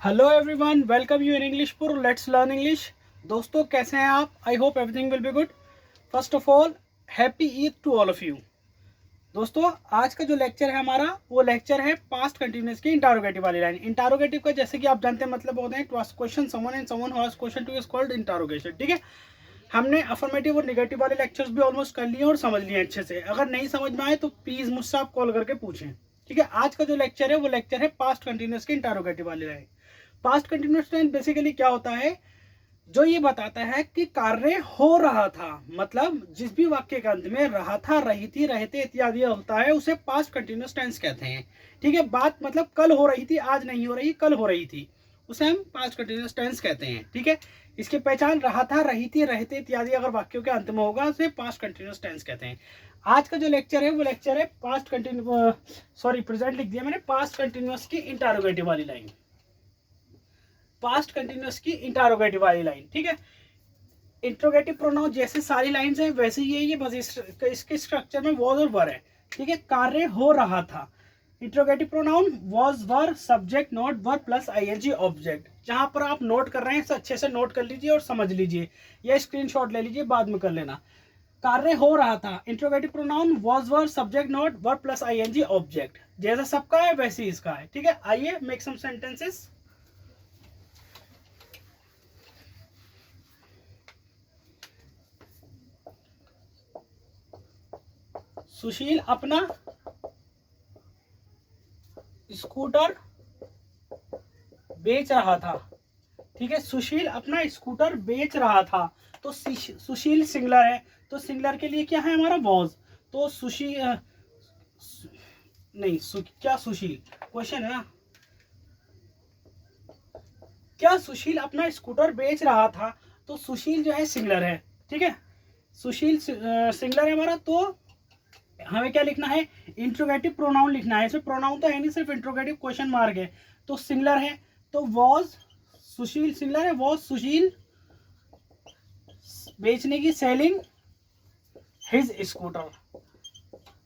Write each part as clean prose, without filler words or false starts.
Hello everyone, welcome you in English पुर let's learn English. दोस्तों, कैसे हैं आप? I hope everything will be good. First of all, happy Eid to all of you. दोस्तों, आज का जो लेक्चर है हमारा, वो लेक्चर है पास्ट कंटिन्यूअस की इंटारोगेटिव वाली लाइन। इंटारोगेटिव का जैसे कि आप जानते हैं मतलब होते हैं to ask question someone and someone who ask question to is called interrogation. ठीक है, हमने अफर्मेटिव और नेगेटिव वाले लेक्चर्स भी ऑलमोस्ट कर लिए और समझ लिए अच्छे से। अगर नहीं समझ में आए तो प्लीज मुझसे आप कॉल करके पूछें। ठीक है, आज का जो लेक्चर है वो लेक्चर है पास्ट कंटिन्यूअस की इंटारोगेटिव वाली line. Past continuous tense basically क्या होता है? जो ये बताता है कि कार्य हो रहा था, मतलब जिस भी वाक्य के अंत में रहा था, रही थी, रहते इत्यादि होता है, उसे पास्ट कंटिन्यूअस टेंस कहते हैं। ठीक है, बात मतलब कल हो रही थी, आज नहीं हो रही, कल हो रही थी, उसे हम पास्ट कंटिन्यूअस टेंस कहते हैं। ठीक है, इसकी पहचान रहा था, रही थी, रहते इत्यादि अगर वाक्यों के अंत में होगा उसे पास्ट कंटिन्यूअस टेंस कहते हैं। आज का जो लेक्चर है वो लेक्चर है पास्ट कंटिन्यूअस, सॉरी प्रेजेंट लिख दिया मैंने, पास्ट कंटिन्यूअस की इंटरोगेटिव वाली लाइन। पास्ट कंटिन्यूअस की इंटरोगेटिव वाली लाइन। ठीक है, इंट्रोगेटिव प्रोनाउन जैसे सारी लाइंस हैं वैसे ये बस इसके स्ट्रक्चर में वॉज और वर है। ठीक है, कार्य हो रहा था। Interrogative pronoun was were subject not were plus ING object. जहां पर आप नोट कर रहे हैं अच्छे से नोट कर लीजिए और समझ लीजिए, या स्क्रीनशॉट ले लीजिए, बाद में कर लेना। कार्य हो रहा था, interrogative pronoun was were subject not were plus ING object. जैसा सबका है वैसे ही इसका है। ठीक है, आइए मेक सम सेंटेंसेस। सुशील अपना स्कूटर बेच रहा था। ठीक है, सुशील अपना स्कूटर बेच रहा था। तो सुशील सिंगलर है, तो सिंगलर के लिए क्या है हमारा वॉज। तो सुशील नहीं क्या सुशील, क्वेश्चन है ना, क्या सुशील अपना स्कूटर बेच रहा था? तो सुशील जो है सिंगलर है। ठीक है, सुशील सिंगलर है हमारा, तो हमें क्या लिखना है? इंट्रोगेटिव प्रोनाउन लिखना है। इसमें प्रोनाउन तो है नहीं, सिर्फ इंट्रोगेटिव क्वेश्चन मार्क है। तो सिंगलर है, तो वॉज सुशील सिंगलर है, वॉज सुशील बेचने की सेलिंग हिज स्कूटर।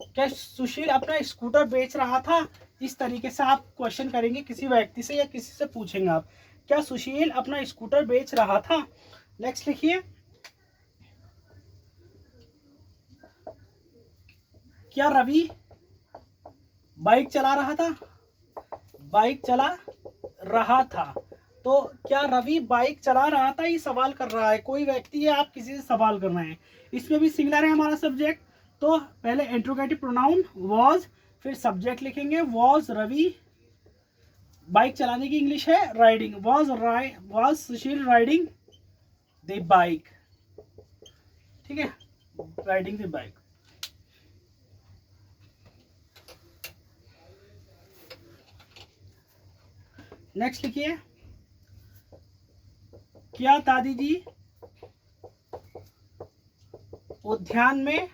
क्या सुशील अपना स्कूटर बेच रहा था? इस तरीके से आप क्वेश्चन करेंगे किसी व्यक्ति से या किसी से पूछेंगे आप, क्या सुशील अपना स्कूटर बेच रहा था? नेक्स्ट लिखिए, क्या रवि बाइक चला रहा था? बाइक चला रहा था, तो क्या रवि बाइक चला रहा था? ये सवाल कर रहा है, कोई व्यक्ति है, आप किसी से सवाल कर रहे हैं। इसमें भी सिंगुलर है हमारा सब्जेक्ट, तो पहले इंट्रोगेटिव प्रोनाउन वॉज, फिर सब्जेक्ट लिखेंगे वॉज रवि। बाइक चलाने की इंग्लिश है riding, was Sushil riding the bike. ठीक है, राइडिंग द बाइक। नेक्स्ट लिखिए, क्या दादी जी उद्यान में,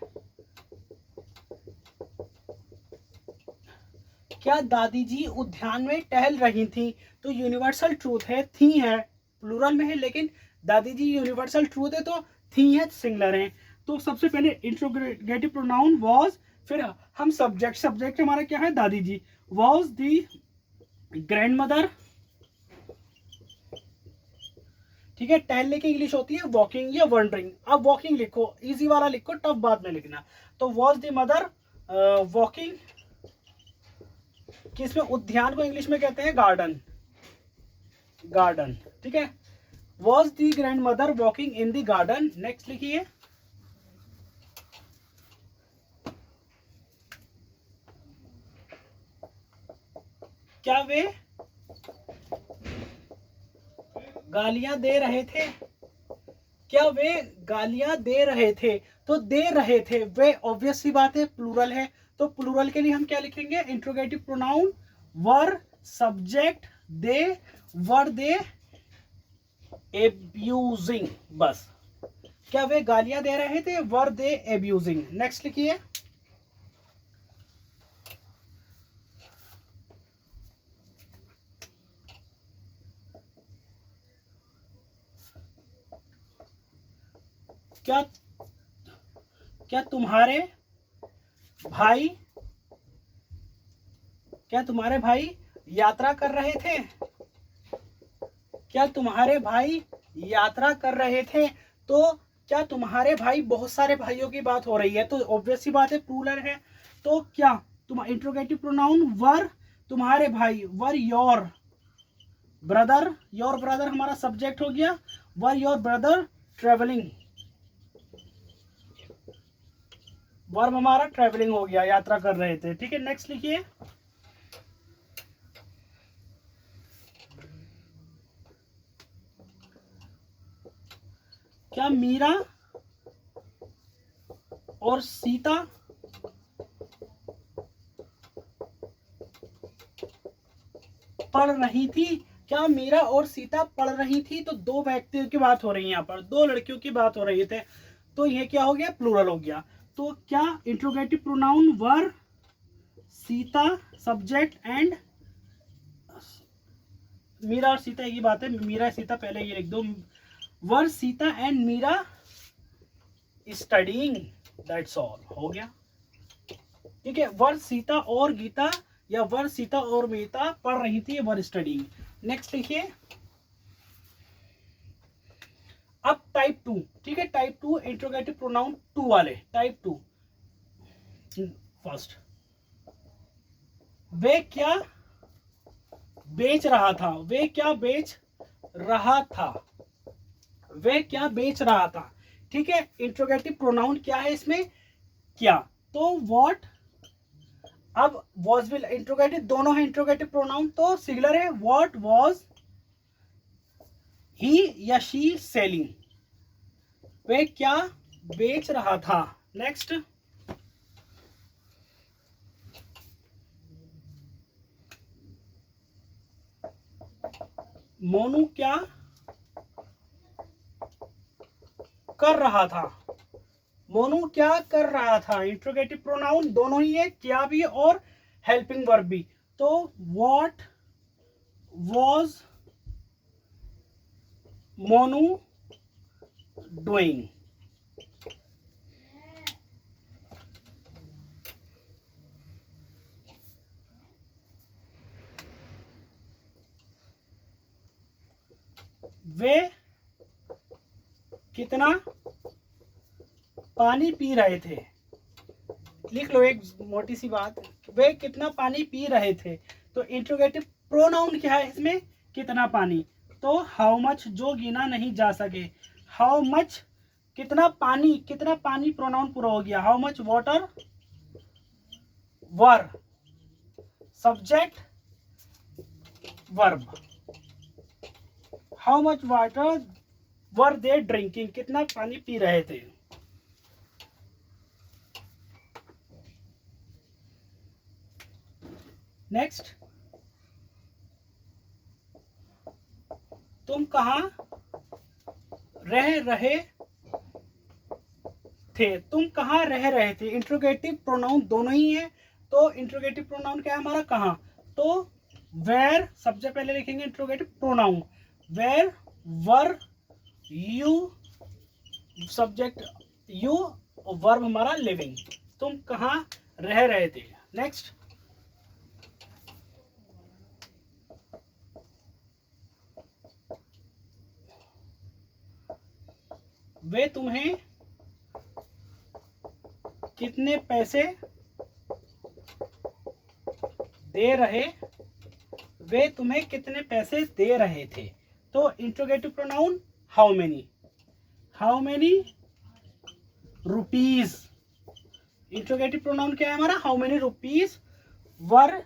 क्या दादी जी उद्यान में टहल रही थी? तो यूनिवर्सल ट्रूथ है, थी है प्लूरल में है, लेकिन दादी जी यूनिवर्सल ट्रूथ है, तो थी है सिंगुलर है। तो सबसे पहले इंट्रोगेटिव प्रोनाउन वॉज, फिर हम सब्जेक्ट हमारा क्या है? दादी जी। Was the grandmother. ठीक है, टहलने की इंग्लिश होती है वॉकिंग या वंडरिंग। अब वॉकिंग लिखो, इजी वाला लिखो, टफ बाद में लिखना। तो वॉज दी मदर वॉकिंग, कि इसमें उद्यान को इंग्लिश में कहते हैं गार्डन, गार्डन। ठीक है, was the grand mother walking in the garden. Next लिखिए, क्या वे गालियां दे रहे थे? क्या वे गालियां दे रहे थे? तो दे रहे थे, वे ऑब्वियस सी बात है प्लूरल है, तो प्लूरल के लिए हम क्या लिखेंगे? Interrogative pronoun were subject they, were they abusing, बस। क्या वे गालियां दे रहे थे? वर दे एब्यूजिंग। नेक्स्ट लिखिए, क्या क्या तुम्हारे भाई क्या तुम्हारे भाई यात्रा कर रहे थे? क्या तुम्हारे भाई यात्रा कर रहे थे? तो क्या तुम्हारे भाई, बहुत सारे भाइयों की बात हो रही है तो ऑब्वियस सी बात है प्लूरल है। तो क्या तुम इंट्रोगेटिव प्रोनाउन वर तुम्हारे भाई, were your brother, your brother हमारा सब्जेक्ट हो गया, were your brother travelling, verb हमारा ट्रेवलिंग हो गया, यात्रा कर रहे थे। ठीक है, नेक्स्ट लिखिए। क्या मीरा और सीता पढ़ रही थी? क्या मीरा और सीता पढ़ रही थी? तो दो व्यक्तियों की बात हो रही है, यहाँ पर दो लड़कियों की बात हो रही थे, तो ये क्या हो गया, प्लूरल हो गया। तो क्या interrogative pronoun were Sita subject and, Meera और सीता एक ही बात है, मीरा सीता पहले ये लिख दो, were Sita and Meera studying, that's all, हो गया। ठीक है, वर सीता और गीता या वर सीता और मीता पढ़ रही थी, वर स्टडीइंग। नेक्स्ट लिखिए। अब टाइप 2, ठीक है, टाइप 2 इंट्रोगेटिव प्रोनाउन टू वाले, टाइप 2 फर्स्ट, वे क्या बेच रहा था? वे क्या बेच रहा था? वे क्या बेच रहा था? ठीक है, इंट्रोगेटिव प्रोनाउन क्या है इसमें, क्या, तो व्हाट। अब वॉज विल इंट्रोगेटिव दोनों है, इंट्रोगेटिव प्रोनाउन तो सिंगुलर है, व्हाट वॉज ही या शी सेलिंग, वे क्या बेच रहा था। नेक्स्ट, मोनू क्या कर रहा था? मोनू क्या कर रहा था, इंट्रोगेटिव प्रोनाउन दोनों ही है, क्या भी और हेल्पिंग वर्ब भी, तो व्हाट वॉज मोनू डूइंग। वे कितना पानी पी रहे थे? लिख लो एक मोटी सी बात, वे कितना पानी पी रहे थे, तो इंट्रोगेटिव प्रोनाउन क्या है इसमें, कितना पानी, तो हाउ मच, जो गिना नहीं जा सके, हाउ मच कितना पानी, कितना पानी प्रोनाउन पूरा हो गया, how much water were subject verb, how much water were they drinking, कितना पानी पी रहे थे। नेक्स्ट, तुम कहाँ रह रहे थे? तुम कहाँ रह रहे थे, इंट्रोगेटिव प्रोनाउन दोनों ही है, तो इंट्रोगेटिव प्रोनाउन क्या है हमारा, कहाँ, तो वेयर सबसे पहले लिखेंगे interrogative pronoun, where were you subject you, verb हमारा लिविंग, तुम कहाँ रह रहे थे। नेक्स्ट, वे तुम्हें कितने पैसे दे रहे, वे तुम्हें कितने पैसे दे रहे थे, तो interrogative pronoun how many rupees, interrogative pronoun क्या है हमारा, how many rupees, were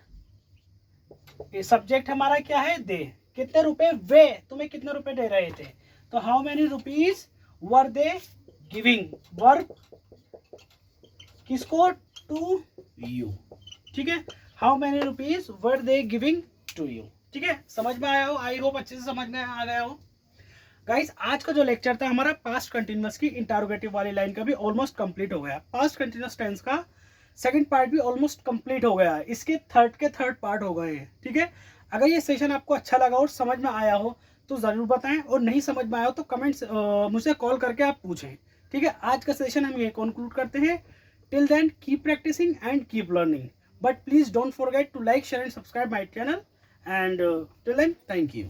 subject हमारा क्या है, दे, कितने रुपए, वे तुम्हें कितने रुपए दे रहे थे, तो how many rupees were they giving, verb किसको, टू यू। ठीक है, how many rupees were they giving to you. ठीक है, समझ में आया हो, आई होप अच्छे से समझ में आ गया हो। गाइस, आज का जो लेक्चर था हमारा पास्ट कंटिन्यूअस की इंटरोगेटिव वाली लाइन का भी ऑलमोस्ट कंप्लीट हो गया, पास्ट कंटिन्यूअस टेंस का सेकंड पार्ट भी ऑलमोस्ट कंप्लीट हो गया है, इसके थर्ड पार्ट हो गए हैं। ठीक है, अगर ये सेशन आपको अच्छा लगा और समझ में आया हो तो ज़रूर बताएं, और नहीं समझ में आया हो तो कमेंट्स मुझे कॉल करके आप पूछें। ठीक है, आज का सेशन हम ये कंक्लूड करते हैं। Till then keep practising and keep learning, but please don't forget to like, share and subscribe my channel, and till then, thank you.